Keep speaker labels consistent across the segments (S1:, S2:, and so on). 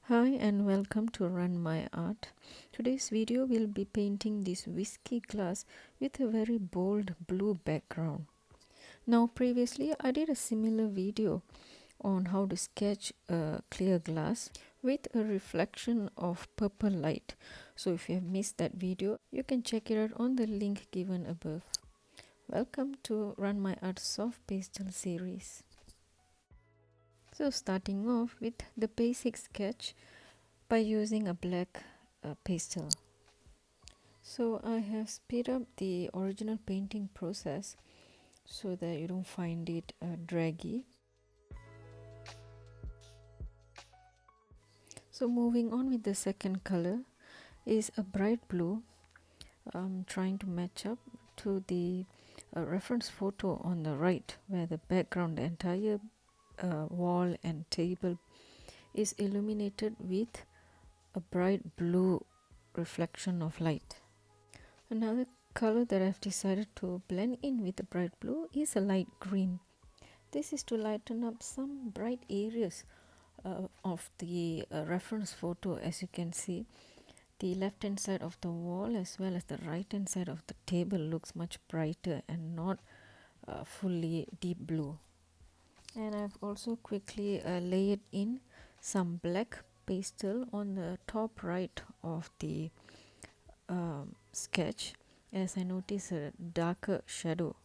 S1: Hi and welcome to Run My Art. Today's video will be painting this whiskey glass with a very bold blue background. Now previously I did a similar video on how to sketch a clear glass with a reflection of purple light. So if you have missed that video, you can check it out on the link given above. Welcome to Run My Art Soft Pastel series. So starting off with the basic sketch by using a black pastel. So I have speed up the original painting process so that you don't find it draggy. So moving on with the second color is a bright blue. I'm trying to match up to the reference photo on the right, where the background, the entire wall and table is illuminated with a bright blue reflection of light. Another color that I've decided to blend in with the bright blue is a light green. This is to lighten up some bright areas of the reference photo. As you can see, the left hand side of the wall as well as the right hand side of the table looks much brighter and not fully deep blue. And I've also quickly layered in some black pastel on the top right of the sketch, as I notice a darker shadow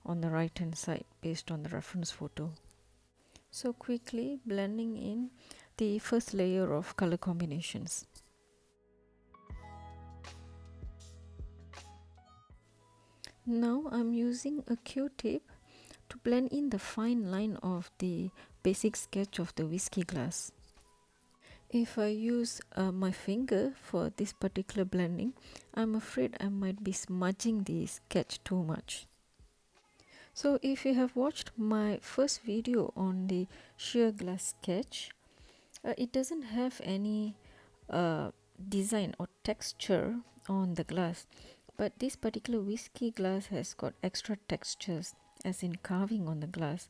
S1: on the right hand side based on the reference photo. So quickly blending in the first layer of color combinations. Now I'm using a Q-tip to blend in the fine line of the basic sketch of the whiskey glass. If I use my finger for this particular blending, I'm afraid I might be smudging the sketch too much. So if you have watched my first video on the sheer glass sketch, it doesn't have any design or texture on the glass, but this particular whiskey glass has got extra textures as in carving on the glass.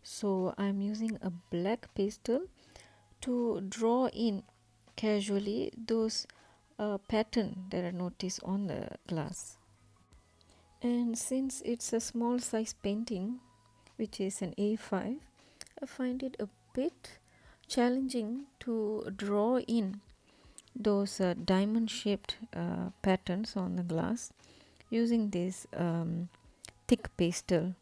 S1: So I'm using a black pastel to draw in casually those pattern that I notice on the glass. And since it's a small size painting, which is an A5, I find it a bit challenging to draw in those diamond shaped patterns on the glass using this thick pastel.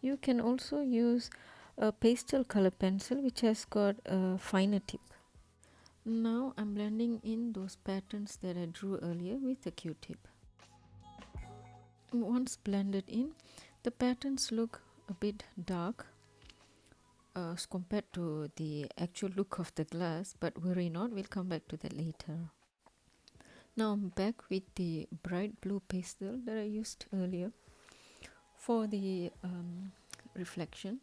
S1: You can also use a pastel color pencil which has got a finer tip. Now I'm blending in those patterns that I drew earlier with a Q-tip. Once blended in, the patterns look a bit dark as compared to the actual look of the glass, but worry not, we'll come back to that later. Now I'm back with the bright blue pastel that I used earlier for the reflection,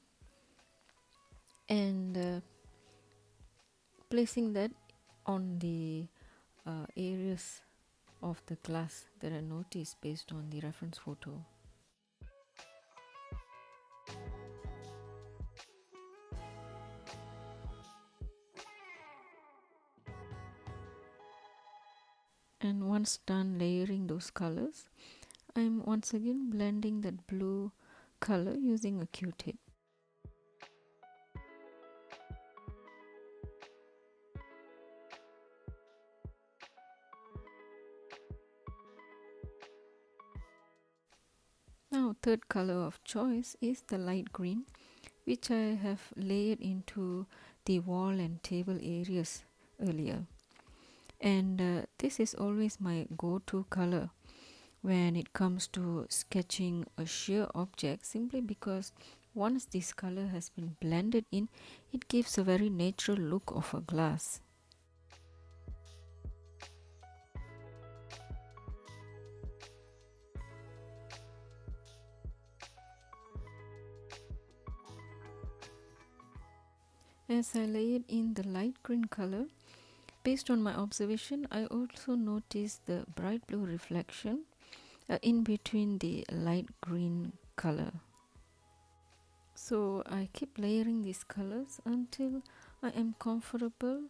S1: and placing that on the areas of the glass that I noticed based on the reference photo. And once done layering those colors, I'm once again blending that blue color using a Q-tip. Now third color of choice is the light green, which I have layered into the wall and table areas earlier. And this is always my go-to color when it comes to sketching a sheer object, simply because once this color has been blended in, it gives a very natural look of a glass. As I layered in the light green color, based on my observation, I also noticed the bright blue reflection in between the light green color. So I keep layering these colors until I am comfortable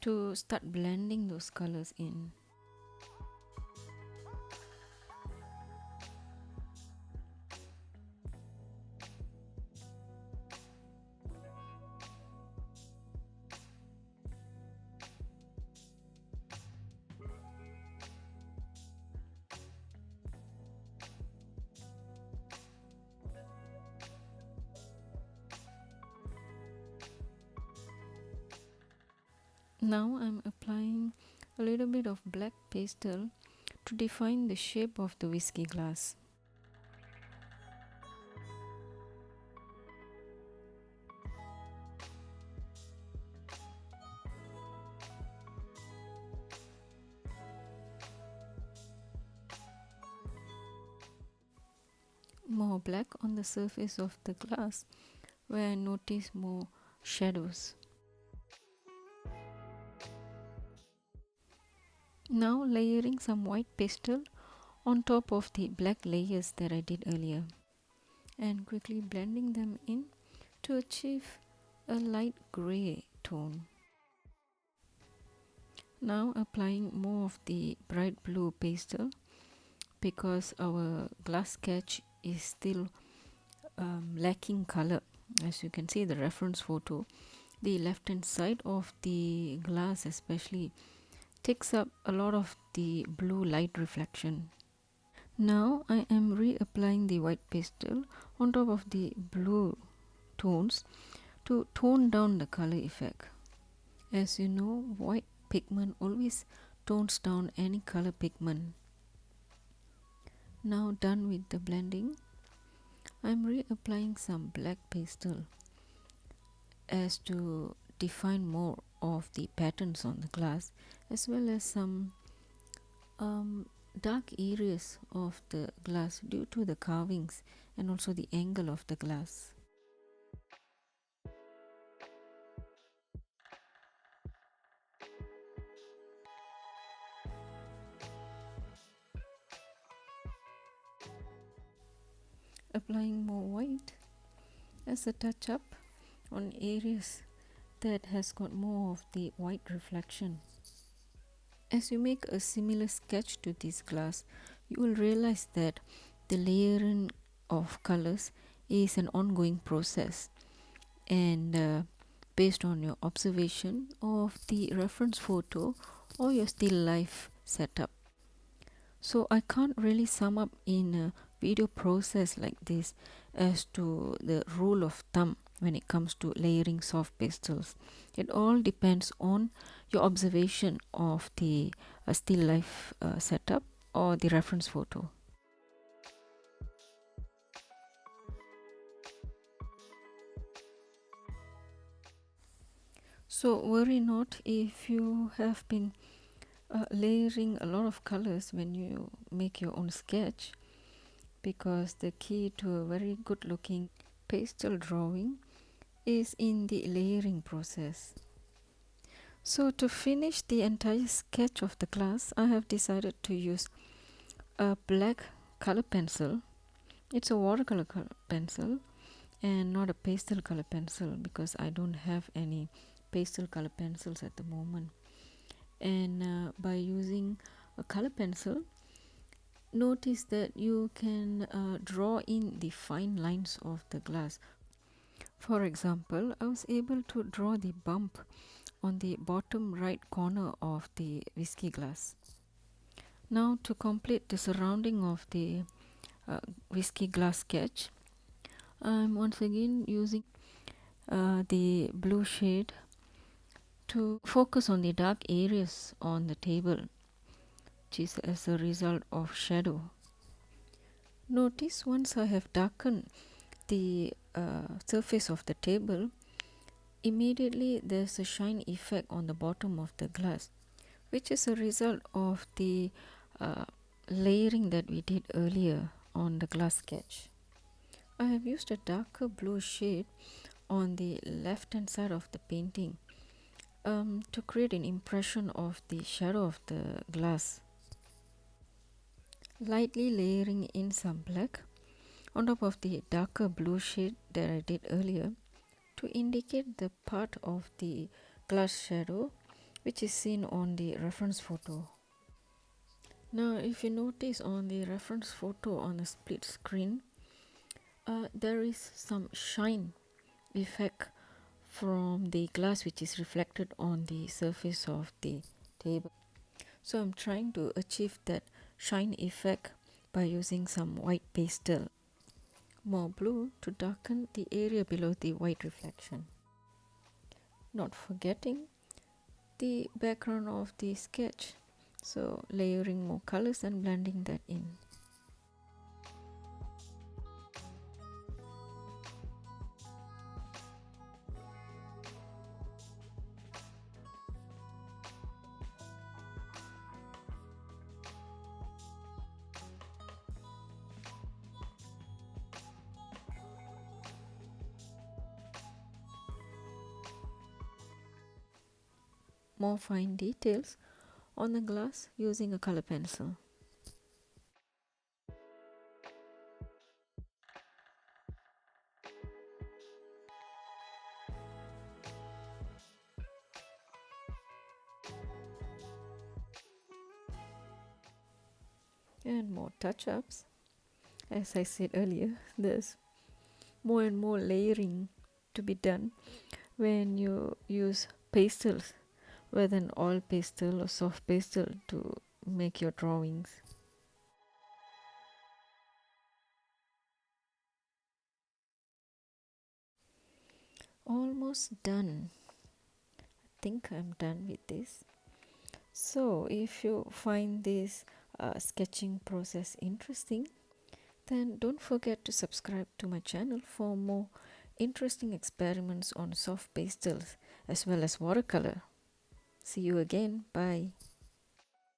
S1: to start blending those colors in. Now I'm applying a little bit of black pastel to define the shape of the whiskey glass. More black on the surface of the glass where I notice more shadows. Now layering some white pastel on top of the black layers that I did earlier and quickly blending them in to achieve a light grey tone. Now applying more of the bright blue pastel because our glass sketch is still lacking color. As you can see the reference photo, the left hand side of the glass especially takes up a lot of the blue light reflection. Now I am reapplying the white pastel on top of the blue tones to tone down the color effect. As you know, white pigment always tones down any color pigment. Now done with the blending, I am reapplying some black pastel as to define more of the patterns on the glass, as well as some dark areas of the glass due to the carvings and also the angle of the glass. Applying more white as a touch up on areas that has got more of the white reflection. As you make a similar sketch to this glass, you will realize that the layering of colors is an ongoing process, and based on your observation of the reference photo or your still life setup. So I can't really sum up in a video process like this as to the rule of thumb when it comes to layering soft pastels. It all depends on your observation of the still life setup or the reference photo. So worry not if you have been layering a lot of colors when you make your own sketch, because the key to a very good looking pastel drawing is in the layering process. So to finish the entire sketch of the glass, I have decided to use a black color pencil. It's a watercolor color pencil and not a pastel color pencil, because I don't have any pastel color pencils at the moment. And by using a color pencil, notice that you can draw in the fine lines of the glass. For example, I was able to draw the bump on the bottom right corner of the whiskey glass. Now to complete the surrounding of the whiskey glass sketch, I'm once again using the blue shade to focus on the dark areas on the table, which is as a result of shadow. Notice once I have darkened the surface of the table, immediately there's a shine effect on the bottom of the glass, which is a result of the layering that we did earlier on the glass sketch. I have used a darker blue shade on the left hand side of the painting to create an impression of the shadow of the glass. Lightly layering in some black on top of the darker blue shade that I did earlier to indicate the part of the glass shadow which is seen on the reference photo. Now if you notice on the reference photo on the split screen, there is some shine effect from the glass which is reflected on the surface of the table. So I'm trying to achieve that shine effect by using some white pastel, more blue to darken the area below the white reflection. Not forgetting the background of the sketch, so layering more colors and blending that in. More fine details on the glass using a color pencil. And more touch-ups. As I said earlier, there's more and more layering to be done when you use pastels, whether an oil pastel or soft pastel, to make your drawings. Almost done. I think I'm done with this. So if you find this sketching process interesting, then don't forget to subscribe to my channel for more interesting experiments on soft pastels as well as watercolor. See you again. Bye.